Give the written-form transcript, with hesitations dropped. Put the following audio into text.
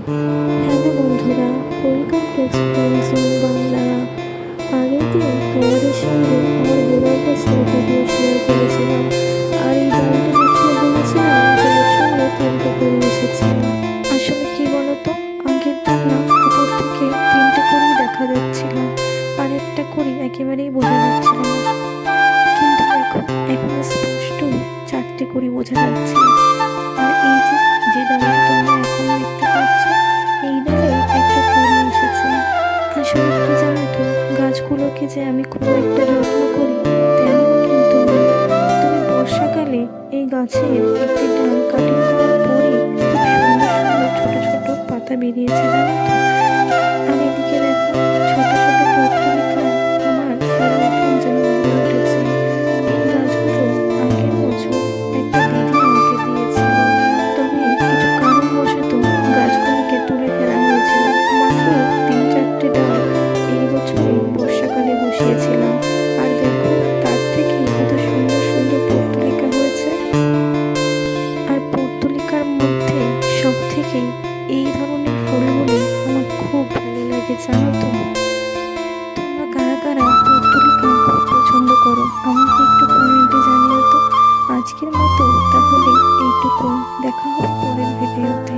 Hello বন্ধুরা, welcome to exploring zone Bangla. আগের দিন তোমাদের সঙ্গে আমার বিড়াল গাছের ভিডিও শেয়ার করেছিলাম, আর এই ডালটা দেখিয়ে বলেছিলাম যে এর সঙ্গে তিনটে করে এসেছে। আসলে কি বলতো, আগের দিন না উপর থেকে তিনটে করেই দেখা যাচ্ছিল, আর একটা করি একেবারেই বোঝা যাচ্ছিল না। কিন্তু দেখো, এখন স্পষ্ট চারটে করে বোঝা যাচ্ছে। আর এই যে যে ডালটা তোমরা এখন দেখতে পাচ্ছ, এই ডালে একটা কুড়ি এসেছে। আসলে কি জানো তো, গাছগুলোকে যে আমি খুব একটা যত্ন করি তেমন কিন্তু নয়। তবে বর্ষাকালে এই গাছের একটি ডাল কাটিং করার পরে খুব সুন্দর সুন্দর ছোট ছোট পাতা বেরিয়েছে, জানো তো। আর এদিকে দেখো, ছোট ছোট পত্রিকা আমার সারা উঠোন যেন ভরে উঠেছে। এই গাছগুলো আগের বছর একটা দিদি আমাকে দিয়েছিল, তবে কিছু কারণবশত গাছগুলিকে তুলে ফেলা হয়েছিল। মাত্র 3-4টে ডাল এই বছরই বর্ষাকালে বসিয়েছিলাম, আর দেখো তার থেকেই কত সুন্দর সুন্দর পর্তুলিকা হয়েছে। আর পর্তুলিকার মধ্যে সব থেকে এই ধরনের ফুলগুলি আমার খুব ভালো লাগে, জানো তো। তোমরা কারা কারা পর্তুলিকা খুব পছন্দ করো আমাকে একটু কমেন্টে জানিও তো। আজকের মতো তাহলে এইটুকুই, দেখা হবে পরের ভিডিওতে।